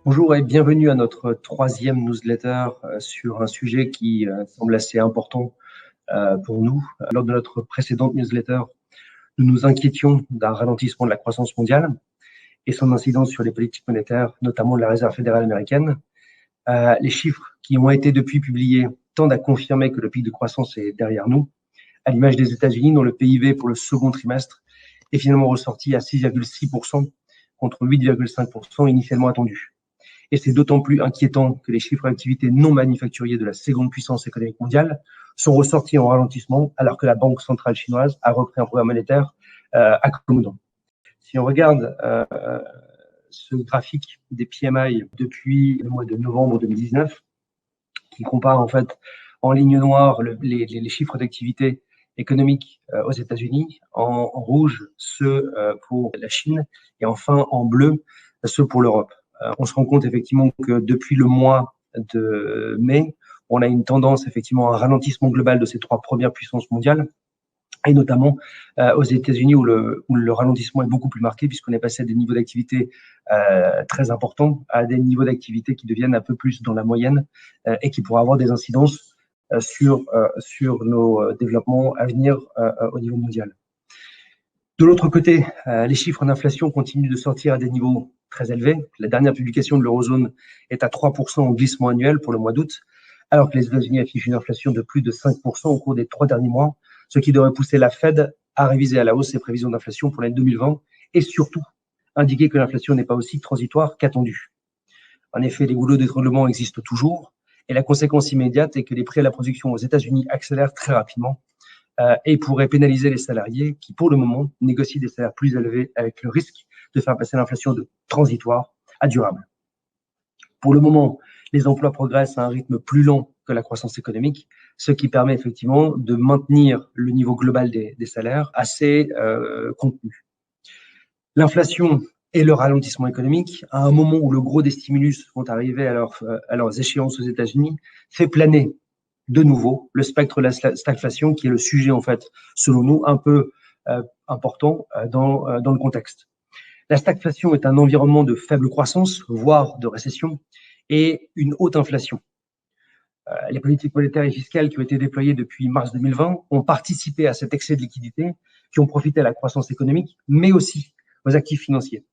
Bonjour et bienvenue à notre troisième newsletter sur un sujet qui semble assez important pour nous. Lors de notre précédente newsletter, nous nous inquiétions d'un ralentissement de la croissance mondiale et son incidence sur les politiques monétaires, notamment de la Réserve fédérale américaine. Les chiffres qui ont été depuis publiés tendent à confirmer que le pic de croissance est derrière nous, à l'image des États-Unis, dont le PIB pour le second trimestre est finalement ressorti à 6,6% contre 8,5% initialement attendu. Et c'est d'autant plus inquiétant que les chiffres d'activité non manufacturiers de la seconde puissance économique mondiale sont ressortis en ralentissement alors que la Banque centrale chinoise a repris un programme monétaire accommodant. Si on regarde ce graphique des PMI depuis le mois de novembre 2019, qui compare en fait en ligne noire les chiffres d'activité économique aux États-Unis, en rouge ceux pour la Chine et enfin en bleu ceux pour l'Europe. On se rend compte effectivement que depuis le mois de mai, on a une tendance effectivement à un ralentissement global de ces trois premières puissances mondiales, et notamment aux États-Unis où le ralentissement est beaucoup plus marqué puisqu'on est passé à des niveaux d'activité très importants à des niveaux d'activité qui deviennent un peu plus dans la moyenne et qui pourraient avoir des incidences sur nos développements à venir au niveau mondial. De l'autre côté, les chiffres d'inflation continuent de sortir à des niveaux très élevés. La dernière publication de l'Eurozone est à 3% en glissement annuel pour le mois d'août, alors que les États-Unis affichent une inflation de plus de 5% au cours des 3 derniers mois, ce qui devrait pousser la Fed à réviser à la hausse ses prévisions d'inflation pour l'année 2020 et surtout indiquer que l'inflation n'est pas aussi transitoire qu'attendue. En effet, les goulots d'étranglement existent toujours et la conséquence immédiate est que les prix à la production aux États-Unis accélèrent très rapidement et pourrait pénaliser les salariés qui, pour le moment, négocient des salaires plus élevés avec le risque de faire passer l'inflation de transitoire à durable. Pour le moment, les emplois progressent à un rythme plus lent que la croissance économique, ce qui permet effectivement de maintenir le niveau global des salaires assez contenu. L'inflation et le ralentissement économique, à un moment où le gros des stimulus vont arriver à leurs échéances aux États-Unis, fait planer de nouveau le spectre de la stagflation, qui est le sujet, en fait, selon nous, un peu important dans le contexte. La stagflation est un environnement de faible croissance, voire de récession, et une haute inflation. Les politiques monétaires et fiscales qui ont été déployées depuis mars 2020 ont participé à cet excès de liquidité, qui ont profité à la croissance économique, mais aussi aux actifs financiers.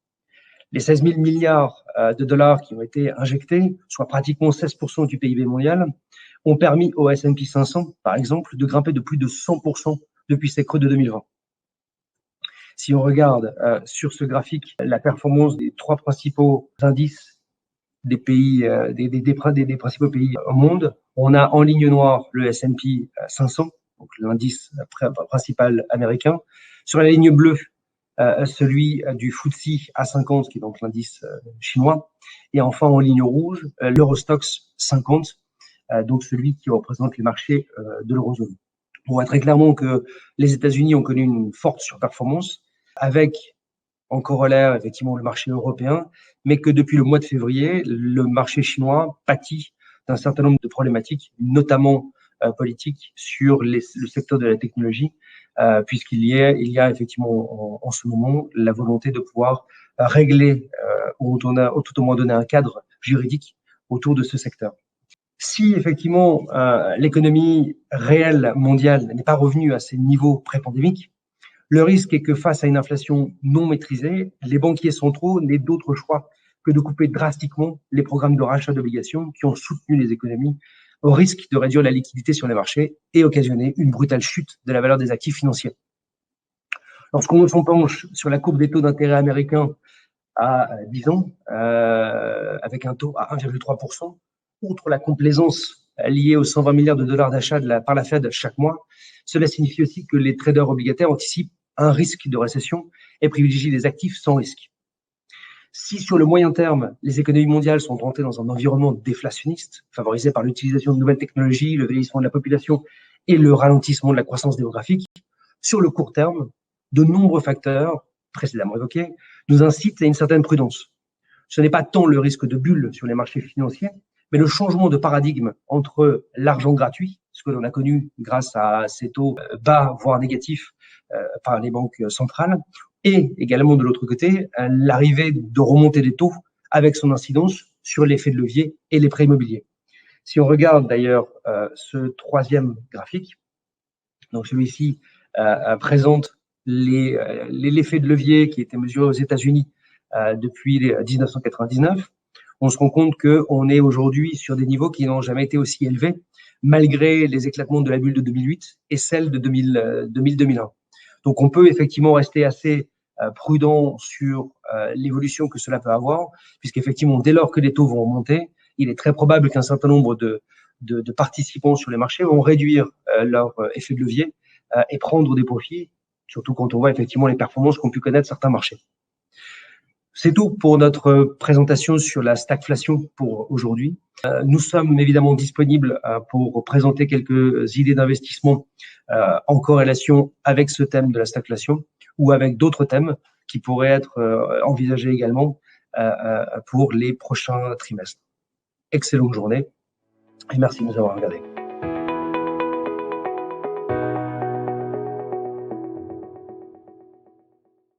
Les 16 000 milliards de dollars qui ont été injectés, soit pratiquement 16% du PIB mondial, ont permis au S&P 500, par exemple, de grimper de plus de 100% depuis ses creux de 2020. Si on regarde sur ce graphique la performance des trois principaux indices des pays, des principaux pays au monde, on a en ligne noire le S&P 500, donc l'indice principal américain. Sur la ligne bleue, celui du FTSE A50, qui est donc l'indice chinois. Et enfin, en ligne rouge, l'Eurostoxx 50, donc celui qui représente les marchés de l'eurozone. On voit très clairement que les États-Unis ont connu une forte surperformance, avec en corollaire effectivement le marché européen, mais que depuis le mois de février, le marché chinois pâtit d'un certain nombre de problématiques, notamment politiques, sur le secteur de la technologie, puisqu'il y a effectivement en ce moment la volonté de pouvoir régler ou tout au moins donner un cadre juridique autour de ce secteur. Si effectivement l'économie réelle mondiale n'est pas revenue à ses niveaux pré-pandémiques, le risque est que face à une inflation non maîtrisée, les banquiers centraux n'aient d'autre choix que de couper drastiquement les programmes de rachat d'obligations qui ont soutenu les économies, au risque de réduire la liquidité sur les marchés et occasionner une brutale chute de la valeur des actifs financiers. Lorsqu'on s'en penche sur la courbe des taux d'intérêt américains à 10 ans, avec un taux à 1,3%, outre la complaisance liée aux 120 milliards de dollars d'achat par la Fed chaque mois, cela signifie aussi que les traders obligataires anticipent un risque de récession et privilégient des actifs sans risque. Si sur le moyen terme, les économies mondiales sont entrées dans un environnement déflationniste, favorisé par l'utilisation de nouvelles technologies, le vieillissement de la population et le ralentissement de la croissance démographique, sur le court terme, de nombreux facteurs précédemment évoqués nous incitent à une certaine prudence. Ce n'est pas tant le risque de bulle sur les marchés financiers, mais le changement de paradigme entre l'argent gratuit, ce que l'on a connu grâce à ces taux bas, voire négatifs par les banques centrales, et également de l'autre côté, l'arrivée de remontée des taux avec son incidence sur l'effet de levier et les prêts immobiliers. Si on regarde d'ailleurs ce troisième graphique, donc celui-ci présente l'effet de levier qui était mesuré aux États-Unis depuis 1999. On se rend compte qu'on est aujourd'hui sur des niveaux qui n'ont jamais été aussi élevés, malgré les éclatements de la bulle de 2008 et celle de 2000-2001. Donc, on peut effectivement rester assez prudent sur l'évolution que cela peut avoir, puisqu'effectivement, dès lors que les taux vont monter, il est très probable qu'un certain nombre de participants sur les marchés vont réduire leur effet de levier et prendre des profits, surtout quand on voit effectivement les performances qu'ont pu connaître certains marchés. C'est tout pour notre présentation sur la stagflation pour aujourd'hui. Nous sommes évidemment disponibles pour présenter quelques idées d'investissement en corrélation avec ce thème de la stagflation ou avec d'autres thèmes qui pourraient être envisagés également pour les prochains trimestres. Excellente journée et merci de nous avoir regardés.